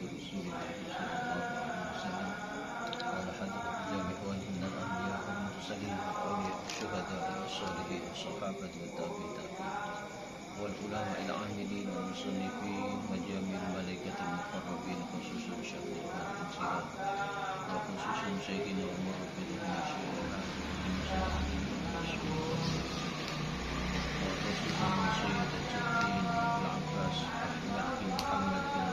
رسول الله صلى الله عليه وسلم قال حضرة الجامع من الأنبياء والمرسلين والأولياء والشهداء والصالحين والصحابة والتابعين والعلماء العاملين والمصنفين وجميع الملائكة المقربين خصوصا شيخ الإنسان وخصوصا شيخنا ومربينا الشيخ وخصوصا سيد الجدين العباس أحمد بن محمد بن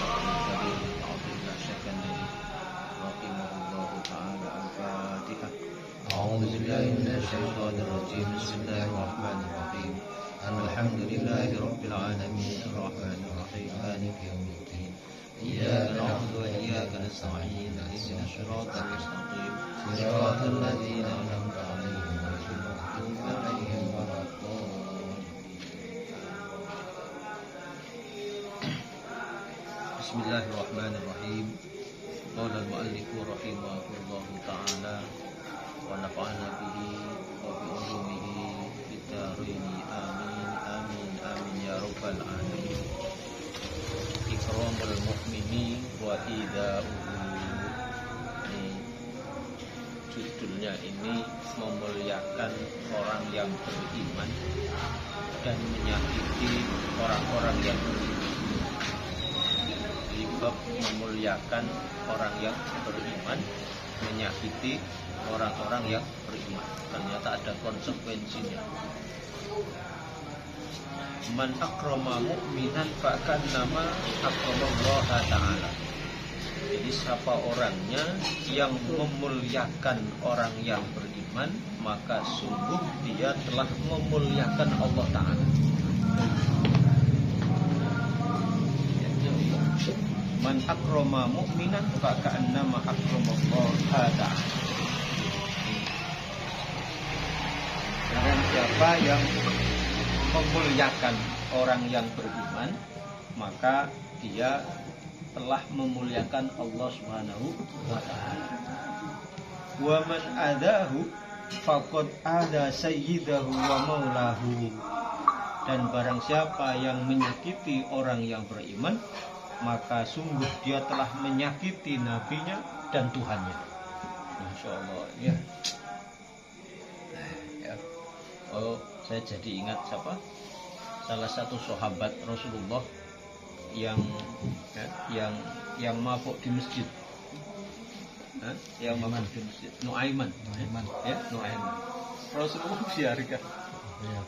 عبد الكريم عبد الله الشكندري رحمه الله تعالى. الفاتحة. أعوذ بالله من الشيطان الرجيم. بسم الله الرحمن الرحيم. الحمد لله رب العالمين الرحمن الرحيم مالك يوم الدين إياك نعبد وإياك نستعين اهدنا الصراط المستقيم صراط الذين أنعمت عليهم غير المغضوب عليهم ولا الضالين. بسم الله الرحمن الرحيم. قال المؤلف رحمه الله تعالى ونفعنا به وبعلومه في الدارين آمين آمين آمين يا رب العالمين. Ikramul mu'mini wa ida'uhu. Judulnya ini memuliakan orang yang beriman dan menyakiti orang-orang yang beriman. Bab memuliakan orang yang beriman, menyakiti orang-orang yang beriman. Ternyata ada konsekuensinya. Man akrama mu'minan fa'kan nama akramallaha ta'ala. Jadi siapa orangnya yang memuliakan orang yang beriman, maka sungguh dia telah memuliakan Allah Ta'ala. Man akrama mu'minan fa'kan nama akramallaha ta'ala. Dan siapa yang memuliakan orang yang beriman, maka dia telah memuliakan Allah Subhanahu wa ta'ala. Wa man adahu faqad ada sayyidahu wa maulahu. Dan barang siapa yang menyakiti orang yang beriman, maka sungguh dia telah menyakiti nabinya dan Tuhannya. Masya Allah ya. Oh, saya jadi ingat siapa? Salah satu sahabat Rasulullah yang mabuk di masjid. Yang mabuk di masjid. Nuaiman. Ya, Nuaiman. Rasulullah biarkan. Ya.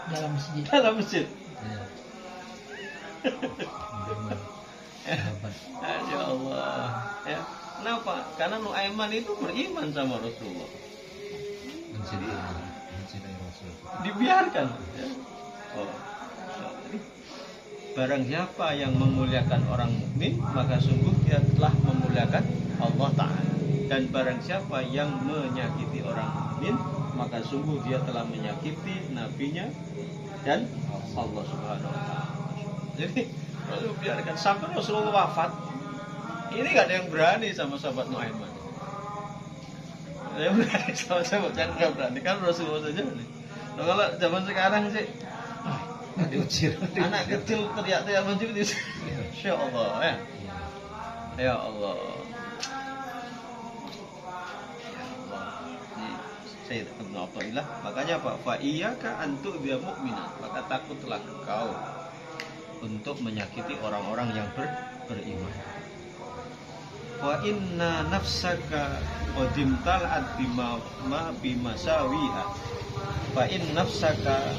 Dalam masjid. Dalam masjid. Ya. Ya Allah. Ya. Kenapa? Karena Nuaiman itu beriman sama Rasulullah. Dibiarkan ya. Oh. Barang siapa yang memuliakan orang mukmin, maka sungguh dia telah memuliakan Allah Ta'ala. Dan barang siapa yang menyakiti orang mukmin, maka sungguh dia telah menyakiti nabinya dan Allah Subhanahu wa ta'ala. Jadi Rasul biarkan sampai Rasulullah wafat. Ini gak ada yang berani sama sahabat Nuaiman. Ya berani sama-sama, jangan nggak berani kan Rasulullah saja nih. Nah, kalau zaman sekarang sih, diusir. Anak kecil teriak-teriak masjid diusir. Insya Allah ya. Ya Allah. Ya Allah. Ini Sayyid Ibn Abdullah. Makanya Pak, fa iyyaka antu dia mukminah. Maka takutlah engkau untuk menyakiti orang-orang yang beriman. Wa inna nafsaka qadim tal'at bimasawiha. Fa in nafsaka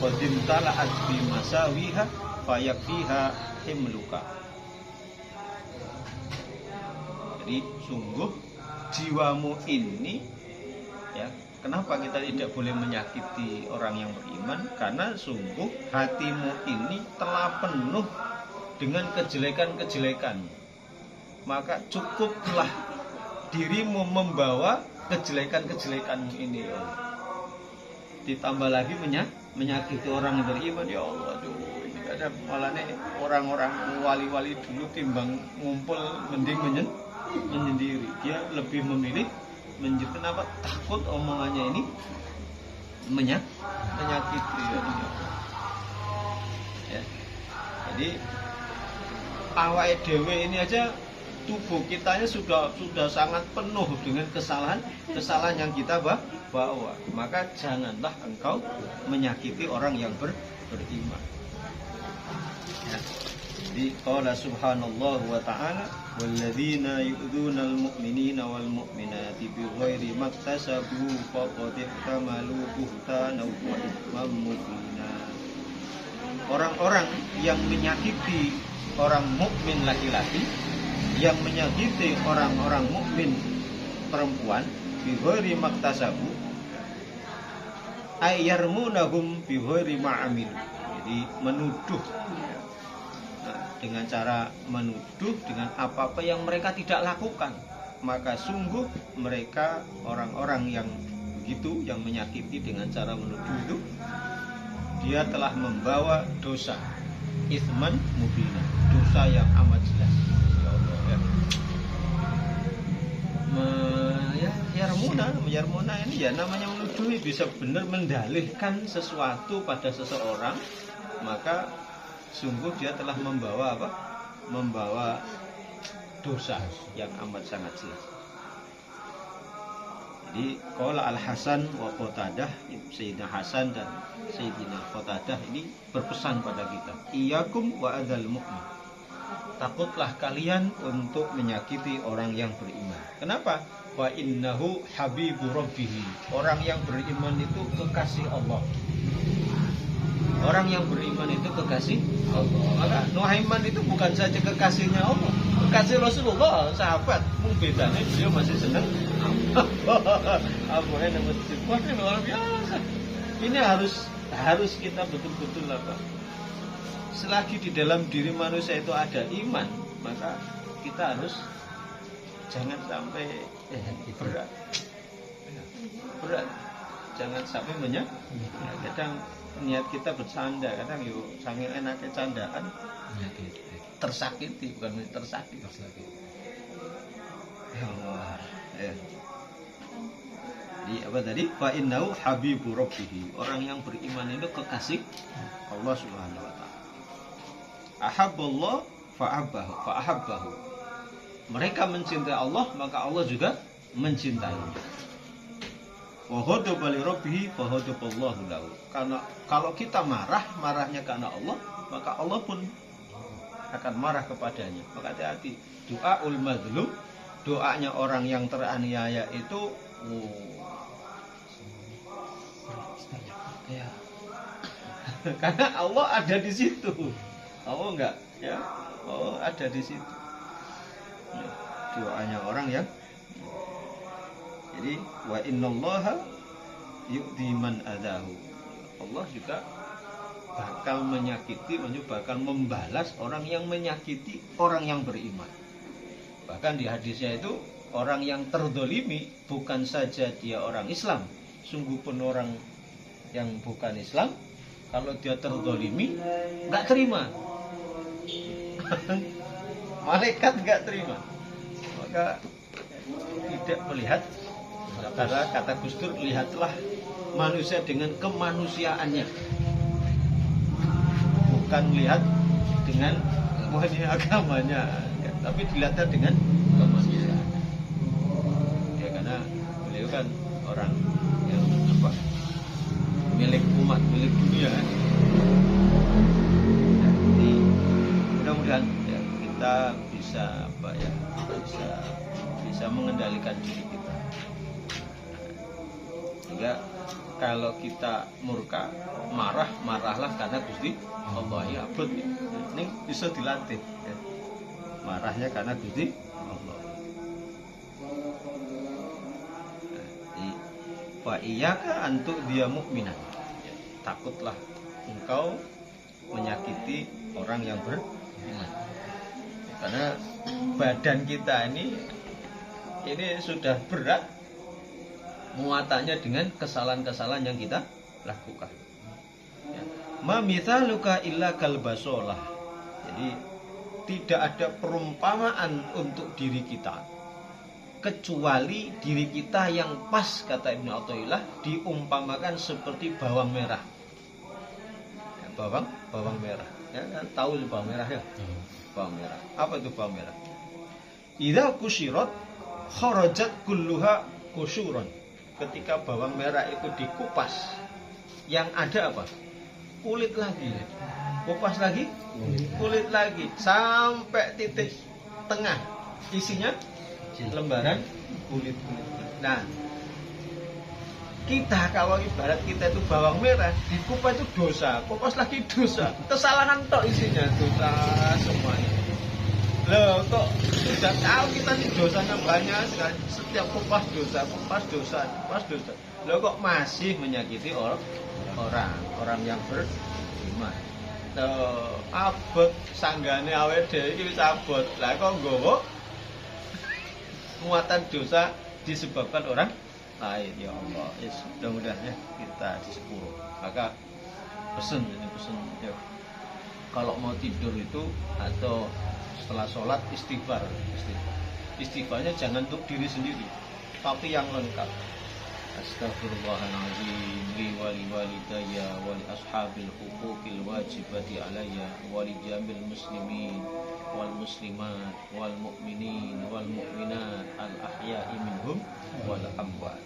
qadim tal'at bimasawiha fayakfiha himluka. Jadi sungguh jiwamu ini ya, kenapa kita tidak boleh menyakiti orang yang beriman? Karena sungguh hatimu ini telah penuh dengan kejelekan-kejelekan. Maka cukuplah dirimu membawa kejelekan-kejelekanmu ini ya Allah. Ditambah lagi menyakiti orang yang beriman ya Allah. Aduh, ini ada malah nih orang-orang wali-wali dulu timbang ngumpul mending menyendiri. Dia lebih memilih menyendiri. Kenapa? Takut omongannya ini menyakiti ya Allah. Ya. Jadi awake dhewe ini aja, tubuh kitanya sudah sangat penuh dengan kesalahan yang kita bawa. Maka janganlah engkau menyakiti orang yang beriman. Ya. Jadi qala subhanallah wa ta'ala walladzina yu'dzunal mu'minina wal mu'minati bighairi maktasabu faqad ihtamalu buhtanan wa ithman mubina. Orang-orang yang menyakiti orang mukmin laki-laki, yang menyakiti orang-orang mukmin perempuan bighairi maktasabu ay yarmunahum bighairi ma'amil. Jadi menuduh, dengan cara menuduh dengan apa-apa yang mereka tidak lakukan, maka sungguh mereka orang-orang yang begitu, yang menyakiti dengan cara menuduh itu, dia telah membawa dosa itsman mubina, dosa yang amat jelas. Ya Allah, ya. Yarmuna ini ya namanya menuduh, bisa benar mendalihkan sesuatu pada seseorang, maka sungguh dia telah membawa apa? Membawa dosa yang amat sangat jelas. Jadi qala Al-Hasan wa Qatadah, Sayyidina Hasan dan Sayyidina Qatadah ini berpesan pada kita, iyyakum wa adzal mu'min. Takutlah kalian untuk menyakiti orang yang beriman. Kenapa? Wa innahu habibu rabbih. Orang yang beriman itu kekasih Allah. Orang yang beriman itu kekasih Allah. Maka Nuaiman itu bukan saja kekasihnya Allah, kekasih Rasulullah, sahabat. Bedanya beliau masih senang apa yang masjid. Wah, ini luar biasa. Ini harus kita betul-betul apa? Selagi di dalam diri manusia itu ada iman, maka kita harus jangan sampai berat. Jangan sampai kadang niat kita bercanda, kadang yuk sangat enaknya candaan tersakiti, bukan tersakiti. Ya Allah, ya. Jadi apa tadi? Fa innahu habibu rabbih. Orang yang beriman itu kekasih Allah Subhanahu wa taala. Ahabballah fa'ahabbahu. Mereka mencintai Allah, maka Allah juga mencintainya. Wa ghadaba li rabbih fa ghadaballahu lahu. Karena kalau kita marahnya karena Allah, maka Allah pun akan marah kepadanya. Maka hati-hati. Doaul mazlum, doanya orang yang teraniaya itu ya. Karena Allah ada di situ. Allah enggak, ya. Allah ada di situ. Doanya orang yang, jadi wa innallaha yu'ti man adahu. Allah juga bakal menyakiti, bakal membalas orang yang menyakiti orang yang beriman. Bahkan di hadisnya itu, orang yang terdolimi bukan saja dia orang Islam, sungguh pun orang yang bukan Islam, kalau dia terdolimi nggak terima. Malaikat nggak terima. Maka tidak melihat, karena kata Gus Dur, lihatlah manusia dengan kemanusiaannya, bukan lihat dengan agamanya, tapi dilihatnya dengan kemanusiaan. Ya, karena beliau kan orang yang apa, milik umat, milik dunia. Jadi mudah-mudahan ya, kita bisa apa ya, bisa mengendalikan diri kita. Sehingga kalau kita murka, marahlah karena Gusti Allah, ya abot. Ini bisa dilatih. Ya. Marahnya karena Gusti Allah. Fa iyyaka antu dia mukminan. Ya, takutlah engkau menyakiti orang yang beriman. Karena badan kita ini sudah berat muatannya dengan kesalahan-kesalahan yang kita lakukan. Ya. Ma mithaluka illa kalbasolah. Jadi tidak ada perumpamaan untuk diri kita kecuali diri kita yang pas, kata Ibnu Athaillah, diumpamakan seperti bawang merah. bawang merah. Ya kan tahu bawang merah ya? Bawang merah. Apa itu bawang merah? Idza kusyirat kharajat kulluha kusyuran. Ketika bawang merah itu dikupas, yang ada apa? Kulit lagi. Kupas lagi, kulit lagi sampai titik tengah. Isinya lembaran kulit. Nah, kita kalau ibarat kita itu bawang merah, dikupas itu dosa, kupas lagi dosa, kesalahan tok isinya dosa semuanya. Loh kok sudah tahu kita nih dosanya banyak sekali, setiap kupas dosa, kupas dosa, kupas dosa. Loh kok masih menyakiti orang yang beriman. Loh, abot sanggane awake dhewe iki wis abot. Lah kok nggowo muatan dosa disebabkan orang lain. Ya Allah, mudah-mudahan ya kita di sepuro. Maka pesen ya. Kalau mau tidur itu atau setelah sholat istighfar. Istighfarnya jangan untuk diri sendiri, tapi yang lengkap. Astaghfirullahaladzim li wali walidayya wali ashabil huquqil wajibati alayya wali jamil muslimin wal muslimat wal mu'minin wal mu'minat al ahya'i minhum wal amwat.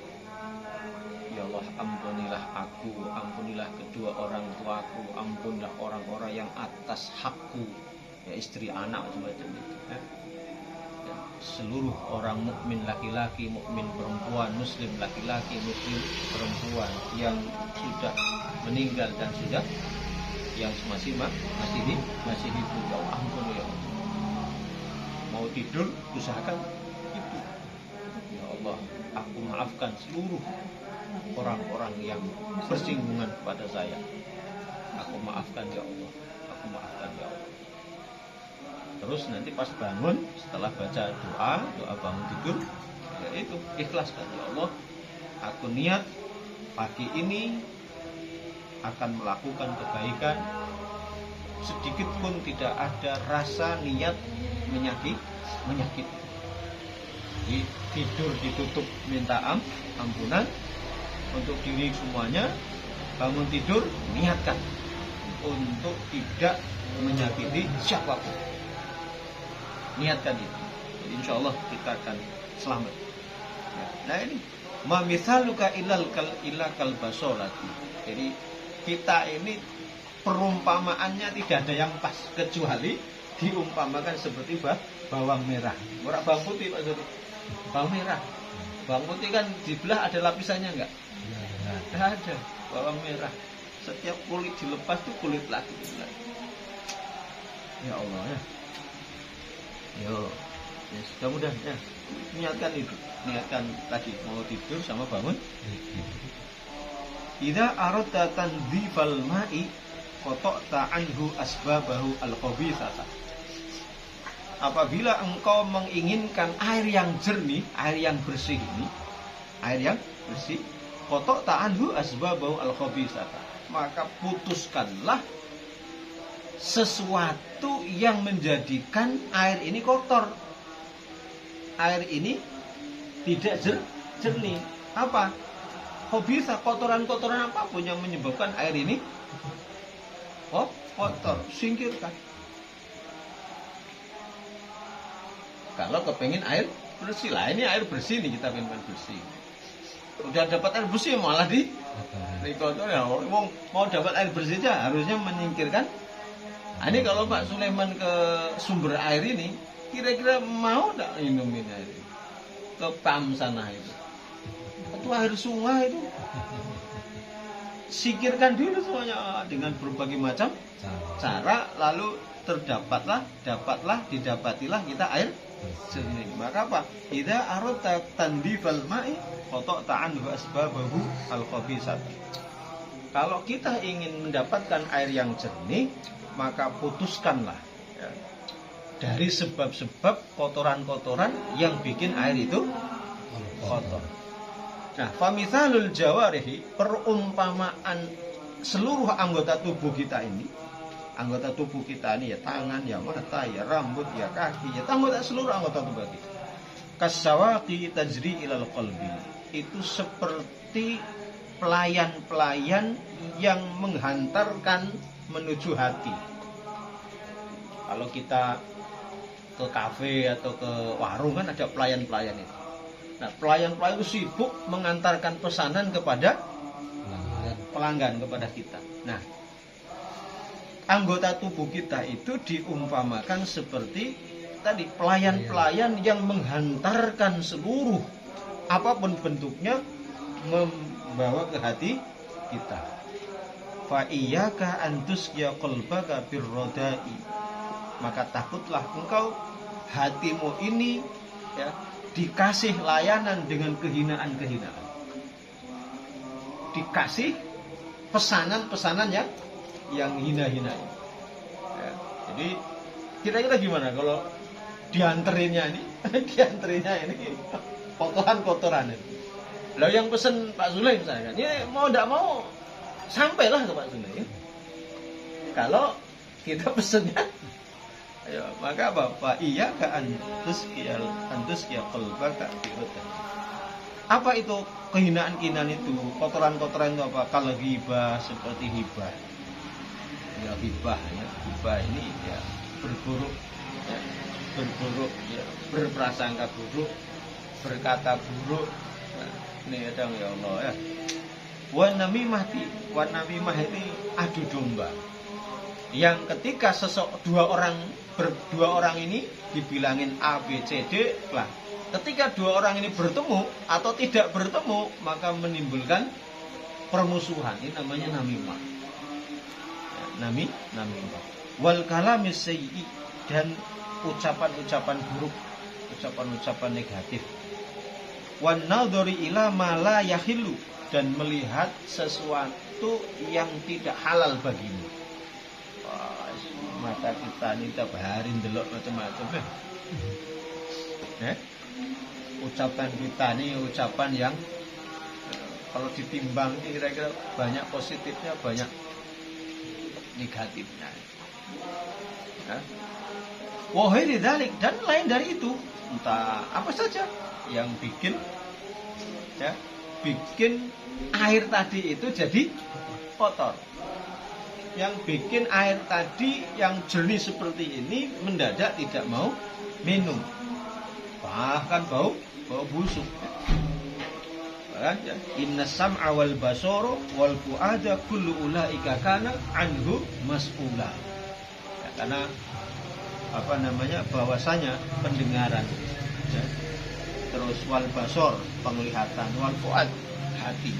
Ya Allah, ampunilah aku, ampunilah kedua orang tuaku, ampunilah orang-orang yang atas hakku, ya istri anak macam-macam itu ya. Seluruh orang mukmin laki-laki, mukmin perempuan, muslim laki-laki, muslim perempuan yang sudah meninggal dan sudah yang masih hidup. Ya Allah, ampun ya Allah. Mau tidur usahakan itu. Ya Allah, aku maafkan seluruh orang-orang yang bersinggungan kepada saya. Aku maafkan ya Allah. Aku maafkan ya Allah. Terus nanti pas bangun setelah baca doa bangun tidur, ya itu ikhlaskan. Ya Allah, aku niat pagi ini akan melakukan kebaikan, sedikit pun tidak ada rasa niat menyakiti. Jadi tidur ditutup minta ampunan untuk diri semuanya. Bangun tidur niatkan untuk tidak menyakiti siapapun. Niatkan itu. Jadi insya Allah kita akan selamat. Nah ini mamisaluka illa kalbasolati. Jadi kita ini perumpamaannya tidak ada yang pas kecuali diumpamakan seperti bawang merah. Ora bawang putih Pak Suri. Bawang merah. Bawang putih kan dibelah ada lapisannya enggak? Tidak ada. Bawang merah. Setiap kulit dilepas itu kulit lagi. Ya Allah ya. Yo, mudah ya. Niatkan itu, niatkan tadi mau tidur sama bangun. Idza aradta tandzifal ma'i qata'ta anhu asbabahu al-khabithah. Apabila engkau menginginkan air yang jernih, air yang bersih ini, air yang bersih, qata'ta anhu asbabahu al-khabithah. Maka putuskanlah sesuatu yang menjadikan air ini kotor. Air ini tidak jernih. Apa? Khabithah, kotoran-kotoran apapun yang menyebabkan air ini kotor, singkirkan. Kalau kepengen air bersih lah, ini air bersih nih, kita pengen bersih. Udah dapat air bersih malah di kotor ya. Mau dapat air bersih aja harusnya menyingkirkan. Nah, ini kalau Pak Sulaiman ke sumber air ini, kira-kira mau tidak minumin air ini? Ke PAM sana itu. Itu air sungai itu. Singkirkan dulu semuanya dengan berbagai macam cara, lalu didapatilah kita air jernih. Maka apa? Idza aradta tandifal ma'i qata'ta anhu asbabahu al-khabithah. Kalau kita ingin mendapatkan air yang jernih, maka putuskanlah ya, dari sebab-sebab kotoran-kotoran yang bikin air itu kotor. Nah, famithalul jawarihi, perumpamaan seluruh anggota tubuh kita ini, ya tangan, ya mata, ya rambut, ya kaki, ya seluruh anggota tubuh kita. Kasawaqi tajri ilal qalbi, itu seperti pelayan-pelayan yang menghantarkan menuju hati. Kalau kita ke kafe atau ke warung kan ada pelayan-pelayan itu. Nah, pelayan-pelayan itu sibuk mengantarkan pesanan kepada pelanggan, kepada kita. Nah, anggota tubuh kita itu diumpamakan seperti tadi pelayan-pelayan yang menghantarkan seluruh apapun bentuknya membawa ke hati kita. Fa iyyaka an tusqiya qalbaka birrodai. Maka takutlah engkau hatimu ini ya dikasih layanan dengan kehinaan-kehinaan. Dikasih pesanan-pesanan yang hina-hina. Ya, jadi kira-kira gimana kalau dianterinnya ini kotoran-kotoran ini. Lah yang pesen Pak Sule misalnya, ini mau tidak mau sampailah ke Pak Sule. Ya. Kalau kita pesennya, ya, maka apa? Iya ka antus ya qalbaka birrodai. Apa itu kehinaan-kehinaan itu? Kotoran-kotoran itu apa? Kalau hibah seperti hibah. Ya hibah ini ya berburuk ya, berprasangka buruk, berkata buruk. Nah, ini kadang ya Allah ya. Wan namimah ini adu domba. Yang ketika dua orang ini dibilangin A, B, C, D lah. Ketika dua orang ini bertemu atau tidak bertemu, maka menimbulkan permusuhan. Ini namanya namimah. Ya, namimah. Wal kalamis sayyi, dan ucapan-ucapan buruk, ucapan-ucapan negatif. Wan nadhari ila ma la yahillu, dan melihat sesuatu yang tidak halal bagimu. Mata kita ini tiap hari ndelok macam-macam ucapan kita ini ucapan yang kalau ditimbang kira-kira banyak positifnya, banyak negatifnya. Wahai dzalik, dan lain dari itu, entah apa saja yang bikin air tadi itu jadi kotor. Yang bikin air tadi yang jernih seperti ini mendadak tidak mau minum, bahkan bau busuk. Ya. Inna sam'a wal basara wal fu'ada kullu ulaika kana anhu mas'ula. Ya, karena bahwasanya pendengaran, ya. Terus wal basar penglihatan, wal fu'ad hati.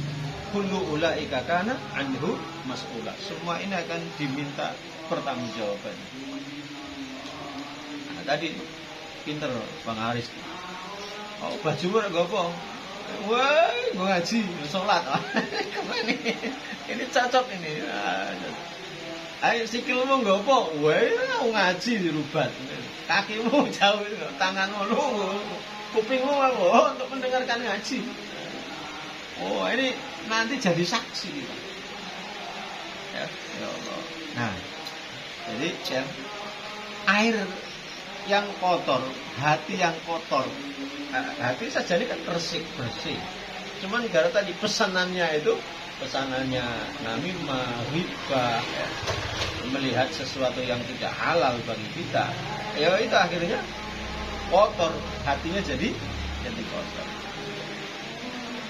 Kullu ulaika kana anhu mas'ula. Semua ini akan diminta pertanggungjawaban. Nah, tadi pinter Bang Aris. Oh, baju ora gopo. Wah, mau ngaji, sholat. Keren ini. Ini cocok ini. Ayo sikilmu gopo. Wah, ngaji dirubat. Kakimu jauh, tanganmu lu, kupingmu untuk mendengarkan ngaji. Oh, ini nanti jadi saksi kita. Ya Allah. Nah, jadi ya, air yang kotor, hati yang kotor. Hati saja ini kan bersih. Cuman gara tadi pesanannya namimah, ghibah, ya, melihat sesuatu yang tidak halal bagi kita. Ya itu akhirnya kotor, hatinya jadi kotor.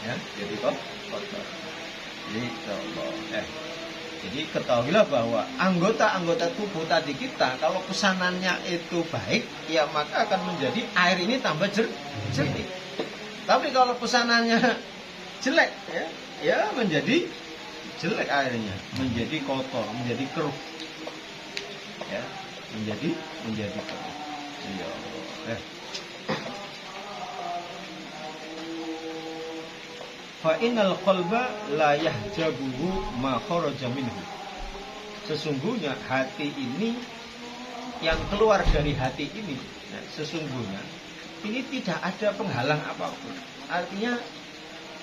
Ya, jadi kotor. Jadi Allah. Jadi ketahuilah bahwa anggota-anggota tubuh tadi kita kalau pesanannya itu baik, ya maka akan menjadi air ini tambah jernih. Tapi kalau pesanannya jelek, ya menjadi jelek airnya, menjadi kotor, menjadi keruh. Ya, menjadi keruh. Ya Allah. Fa innal qalba la yahjabuhu ma kharaja minhu. Sesungguhnya hati ini yang keluar dari hati ini, sesungguhnya ini tidak ada penghalang apapun. Artinya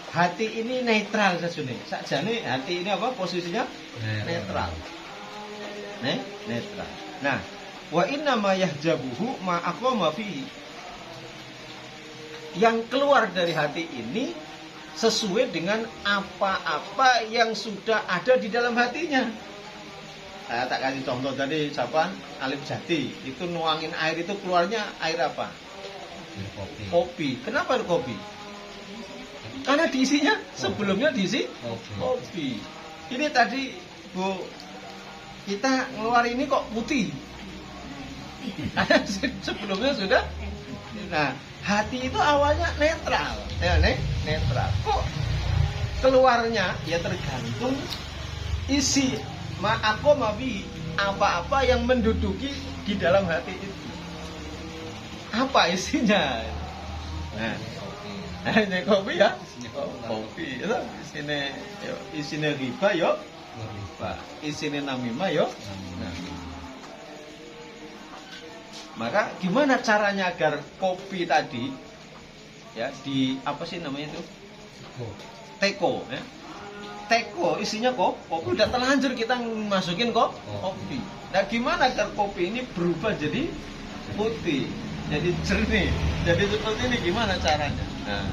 hati ini netral sesungguhnya. Sakjane hati ini apa posisinya? Netral. Netral. Nah, wa inna ma yahjabuhu ma aqama fihi. Yang keluar dari hati ini sesuai dengan apa-apa yang sudah ada di dalam hatinya. Tak kasih contoh tadi, siapa? Alif Jati. Itu nuangin air itu keluarnya air apa? Kopi. Kenapa kopi? Karena diisinya sebelumnya diisi kopi. Ini tadi Bu, kita ngeluar ini kok putih. Karena sebelumnya sudah. Nah, hati itu awalnya netral, ya netral. Kok keluarnya ya tergantung isi mabi apa-apa yang menduduki di dalam hati itu. Apa isinya? Nah, ini kopi ya, kopi itu isinya riba yo, isinya namimah yo. Nah, maka gimana caranya agar kopi tadi ya di apa sih namanya itu? Teko ya. Teko isinya kopi udah terlanjur kita masukin kopi. Nah, gimana agar kopi ini berubah jadi putih, jadi jernih, jadi seperti ini gimana caranya? Nah,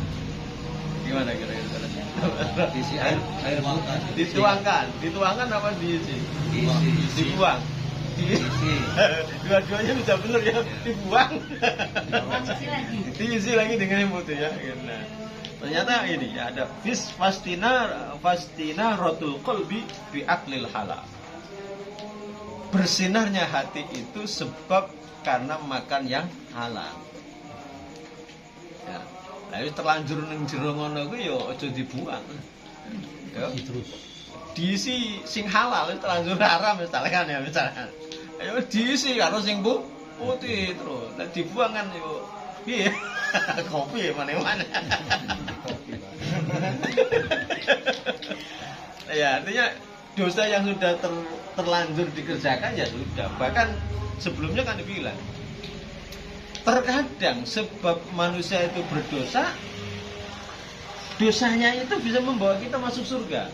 gimana kira-kira caranya? Isi air dituangkan apa diisi? Dibuang. Diisi. Dua-duanya bisa benar ya, dibuang. Diisi lagi dengan yang putih ya. Nah, ternyata ini ya, ada fastina rotul qalbi bi aklil halal. Bersinarnya hati itu sebab karena makan yang halal. Ya. Lalu terlanjur ning jero ngono kuwi ya aja dibuang. Ya. Terus Diisi sing halal terlanjur haram misalkan ya misalkan. Ayo diisi karo sing putih terus. Nek dibuang kan yo piye? Kopi mana-mana. Ya, artinya dosa yang sudah terlanjur dikerjakan ya sudah. Bahkan sebelumnya kan dibilang, terkadang sebab manusia itu berdosa, dosanya itu bisa membawa kita masuk surga.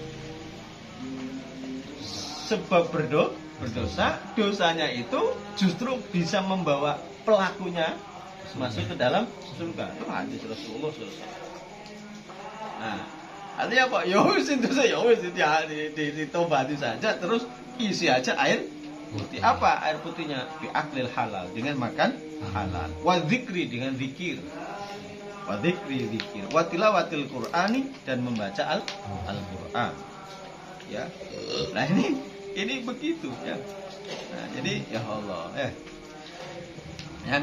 Sebab berdosa, dosanya itu justru bisa membawa pelakunya masuk ke dalam surga. Itu hadis Rasulullah SAW. Nah, artinya apa? Ya wis dosa ya wis ditobati saja, terus isi aja air putih. Apa air putihnya? Bi aklil halal, dengan makan halal. Wa dzikri, dengan zikir. Wa dzikri, zikir. Wa tilawatil Qur'ani, dan membaca Al-Qur'an. Ya. Nah, ini begitu ya. Nah, jadi ya Allah ya.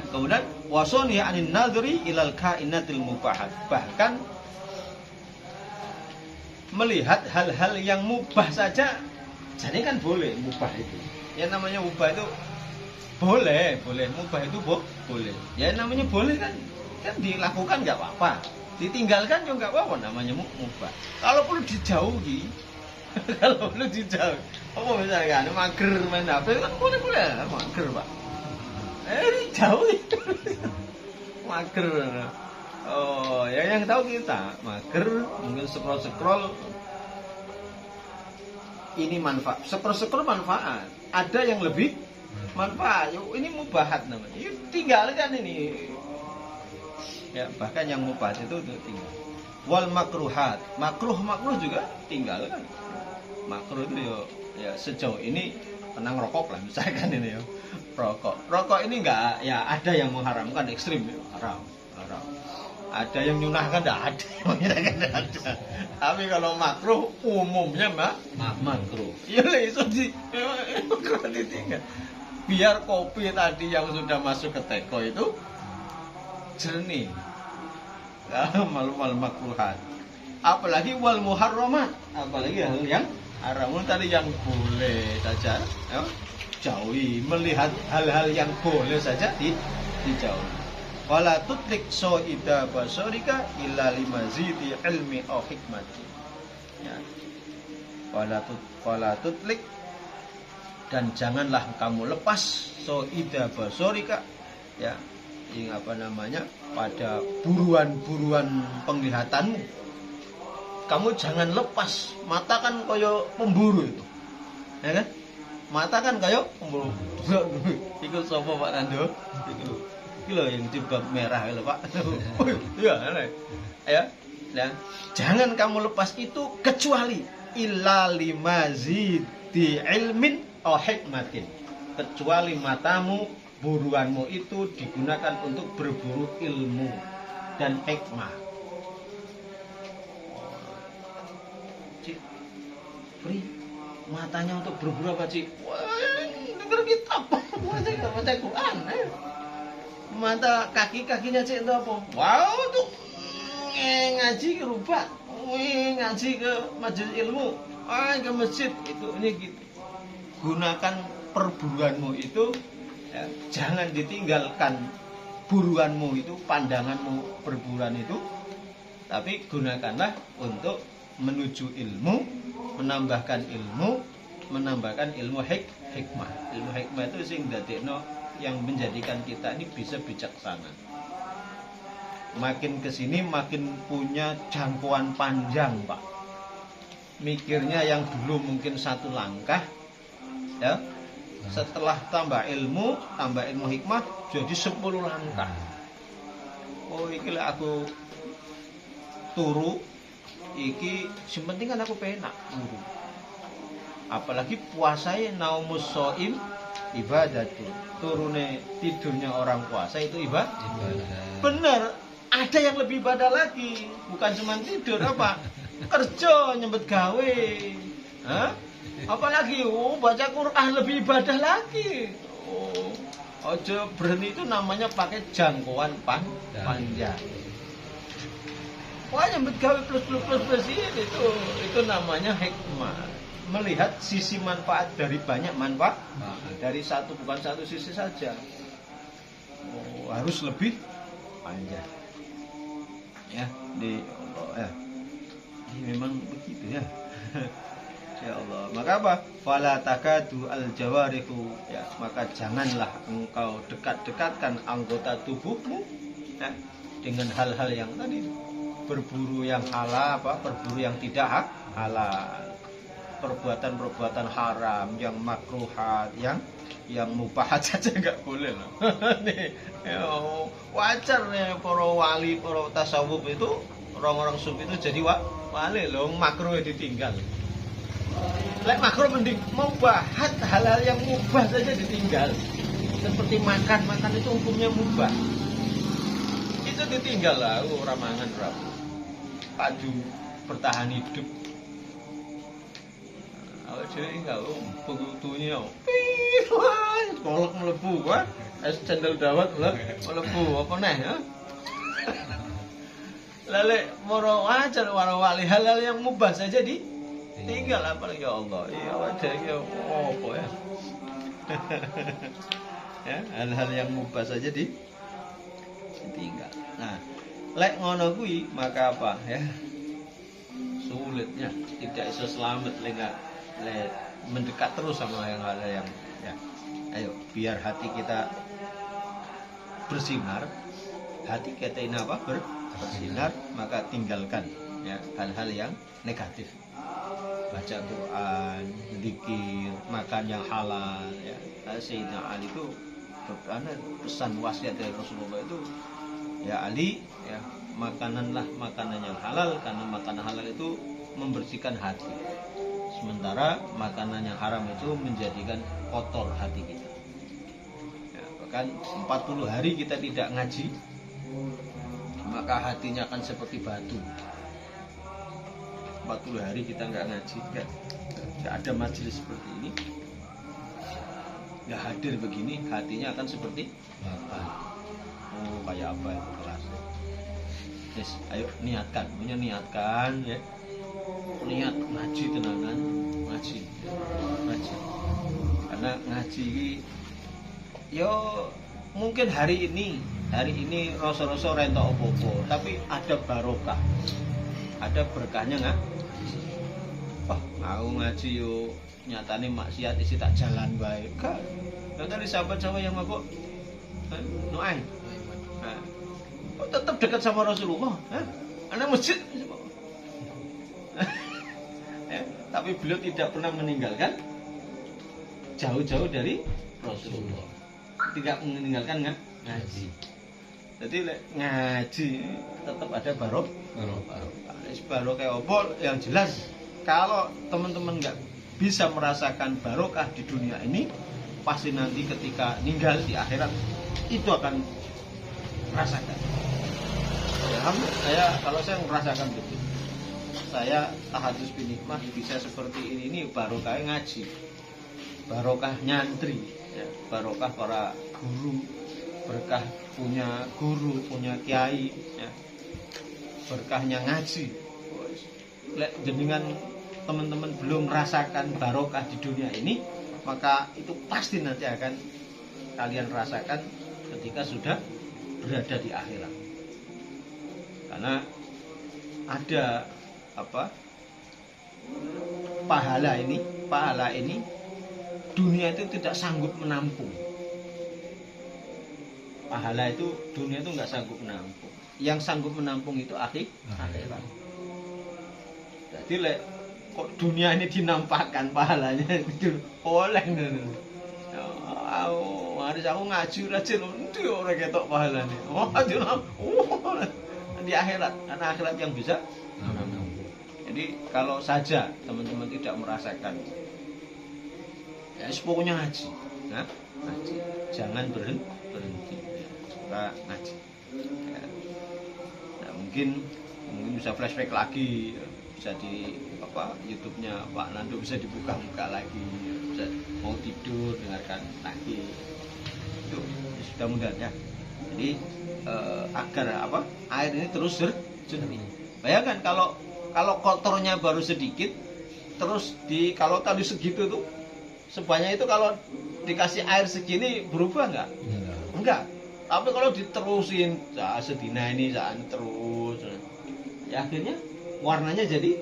Kemudian wasoni anin nadri ilal kainatil mubahat. Bahkan melihat hal-hal yang mubah saja, jadi kan boleh mubah itu. Ya namanya mubah itu boleh, mubah itu boleh. Ya namanya boleh kan dilakukan nggak apa-apa, ditinggalkan juga nggak apa-apa, namanya mubah. Kalau perlu dijauhi, apa misalnya kan mager main HP kan boleh mager Pak. Dijauhi, mager. Oh, ya yang tahu kita mager, mungkin scroll ini manfaat, scroll manfaat. Ada yang lebih manfaat. Yuk, ini mubahat namanya. Yuk, tinggalkan ini. Ya, bahkan yang mubahat itu tinggal. Wal makruhat, makruh juga tinggalkan. Makruh itu ya sejauh ini tenang rokok lah misalkan ini ya. Rokok ini enggak, ya ada yang mengharamkan ekstrim ya, haram. Ada yang nyunahkan, enggak ada. Tapi kalau makruh umumnya makruh. Ya iso ditinggal. Biar kopi tadi yang sudah masuk ke teko itu jernih. Mal makruhat. Apalagi wal muharramat, apalagi hal yang haram tadi yang boleh saja ya, jauhi. Melihat hal-hal yang boleh saja dijauhi. Wala tutlik so'ida basorika illa limazidi ilmi au hikmati. Ya. Wala tutlik, dan janganlah kamu lepas so'ida basorika, ya, yang apa namanya, pada buruan-buruan penglihatanmu. Kamu jangan lepas. Mata kan koyo pemburu itu, ya kan? Mata kan koyo pemburu. Ikut sapa Pak Nando? Itu loh yang jilbab merah itu Pak. Ya, ya. Jangan kamu lepas itu kecuali illa limazidi ilmin oh hikmatin, kecuali matamu, buruanmu itu digunakan untuk berburu ilmu dan hikmah. Cik, Pri, matanya untuk berburu apa, Cik? Wah, denger kitab, baca Quran. Mata kaki-kakinya Cik itu apa? Wow, tuh ngaji ke rubah, ngaji ke majelis ilmu, ke masjid itu ini gitu. Gunakan perburuanmu itu, ya, jangan ditinggalkan buruanmu itu, pandanganmu perburuan itu, tapi gunakanlah untuk menuju ilmu, menambahkan ilmu hikmah. Ilmu hikmah itu sing dadekno yang menjadikan kita ini bisa bijaksana. Makin kesini makin punya jangkauan panjang, Pak. Mikirnya yang dulu mungkin satu langkah, ya. Setelah tambah ilmu hikmah jadi 10 langkah. Oh, iki lah aku turu, iki sing penting kan aku penak turu. Apalagi puasanya naumus shaim ibadatu. Turune tidurnya orang puasa itu ibadah. Bener. Ada yang lebih ibadah lagi, bukan cuma tidur apa? Kerja nyempet gawe. Hah? Apalagi baca Quran lebih ibadah lagi. Oh, ojo berhenti itu namanya pakai jangkauan panjang. Wah, nyempet gawe plus itu namanya hikmah. Melihat sisi manfaat dari banyak manfaat, dari satu bukan satu sisi saja. Oh, harus lebih panjang. Ya, di Allah ya. Ini memang begitu ya. Ya Allah. Maka apa? Fala takadu al jawarihu, ya, maka janganlah engkau dekat-dekatkan anggota tubuhmu, ya, dengan hal-hal yang tadi, berburu yang halal, berburu yang tidak halal, perbuatan-perbuatan haram, yang makruhat, yang mubahat saja nggak boleh loh. Nih, ya, wajar nih para wali, para tasawuf itu, orang-orang sufi itu jadi wali loh, makruh ditinggal. Lek makruh mending mubahat, hal-hal yang mubah saja ditinggal. Seperti makan itu hukumnya mubah. Itu ditinggal lah, orang mangan berapa. Padu bertahan hidup. Jadi enggak begitu kolok melebu kan, es cendol dawet melebu apa nih ya? Lalu moro wajar wali halal yang mubah saja ditinggal, apalagi ya Allah, iya wajar ya apa ya? Ya, hal-hal yang mubah saja ditinggal. Nah, lek ngono kuwi maka apa ya? Sulitnya tidak iso selamat mendekat terus sama yang hal-hal yang ya. Ayo biar hati kita bersinar, hati kita ini apa bersinar, maka tinggalkan ya hal-hal yang negatif, baca Quran, zikir, makan yang halal ya. Sayyidina Ali itu karena pesan wasiat dari Rasulullah itu, ya Ali ya, makananlah makanan yang halal, karena makanan halal itu membersihkan hati. Sementara makanan yang haram itu menjadikan kotor hati kita. Ya, bahkan 40 hari kita tidak ngaji, maka hatinya akan seperti batu. 40 hari kita nggak ngaji, nggak ada majelis seperti ini, nggak hadir begini, hatinya akan seperti batu. Oh, kayak apa itu kelasnya? Yes, ayo niatkan ya. Niat ngaji tenangan, ngaji. Karena ngaji yo mungkin hari ini rasa-rasa rentok opo-opo, tapi ada barokah, ada berkahnya nggak? Wah, aku ngaji yo nyatane maksiat isi tak jalan baik. Kan dari sahabat-sahabat yang mabuk Nu'ain, kok tetap dekat sama Rasulullah? Anak masjid. Ya, tapi beliau tidak pernah meninggalkan jauh-jauh dari Rasulullah, tidak meninggalkan ngaji. Jadi ngaji tetap ada barokah. Barokah kayak opo yang jelas. Kalau teman-teman nggak bisa merasakan barokah di dunia ini, pasti nanti ketika meninggal di akhirat itu akan merasakan. Kalau saya merasakan begitu, saya tahajud binikmah bisa seperti ini barokah ngaji, barokah nyantri, ya, barokah para guru, berkah punya guru, punya kiai, ya, berkahnya ngaji. Lek jenengan teman-teman belum merasakan barokah di dunia ini, maka itu pasti nanti akan kalian rasakan ketika sudah berada di akhirat. Karena ada pahala ini dunia itu tidak sanggup menampung. Pahala itu dunia itu nggak sanggup menampung. Yang sanggup menampung itu akhirat. Jadi kok dunia ini dinampakkan pahalanya itu oleh harus aku ngaji aja nanti orang ketok pahalanya. Di akhirat, karena akhirat yang bisa menampung. Jadi kalau saja teman-teman tidak merasakan, ya pokoknya ngaji, ngaji, jangan berhenti, suka ngaji. Ya. Nah, mungkin bisa flashback lagi, bisa di YouTube-nya Pak Nando bisa dibuka lagi, bisa mau tidur dengarkan lagi, itu sudah mudah ya. Jadi agar air ini terus jernih. Bayangkan kalau kotornya baru sedikit, terus kalau tadi segitu tuh sebanyak itu, kalau dikasih air segini berubah nggak? Enggak. Tapi kalau diterusin sedina ini terus, ya akhirnya warnanya jadi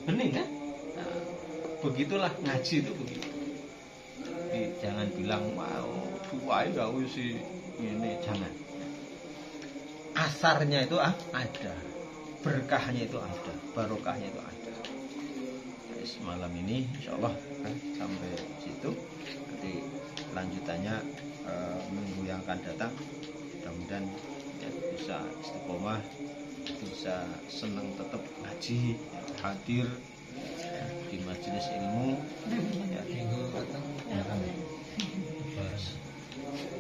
bening kan? Nah, begitulah ngaji itu begitu. Jadi jangan bilang tuai nggak sih ini, jangan. Asarnya itu ada, berkahnya itu ada, barokahnya itu ada. Jadi malam ini insya Allah sampai situ. Nanti lanjutannya minggu yang akan datang, mudah-mudahan ya, bisa istiqomah, bisa senang tetap ngaji, hadir di majelis ilmu. Ya. Minggu datang ya kami.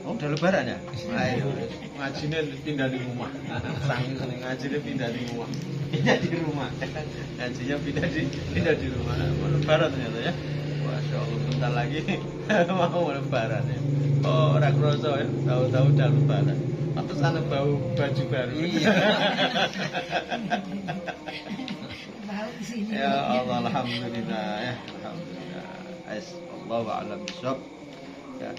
Oh, udah lebaran ya? Ayo, ngajinya pindah di rumah. Saking seneng ngajinya pindah di rumah. Ngajinya pindah di rumah. Mau lebaran ternyata ya. Masya Allah, bentar lagi mau lebaran ya. Oh, orang kroso ya, tahu-tahu udah lebaran. Atau sana bau baju baru. Iya. Ya Allah, alhamdulillah ya, alhamdulillah. Allahu a'lam bishawab. Ya.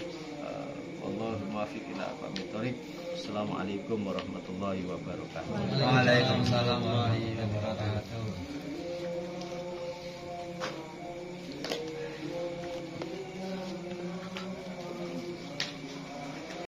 Allahul muwaffiq ila aqwamit thoriq. Assalamualaikum warahmatullahi wabarakatuh. Waalaikumsalam warahmatullahi wabarakatuh.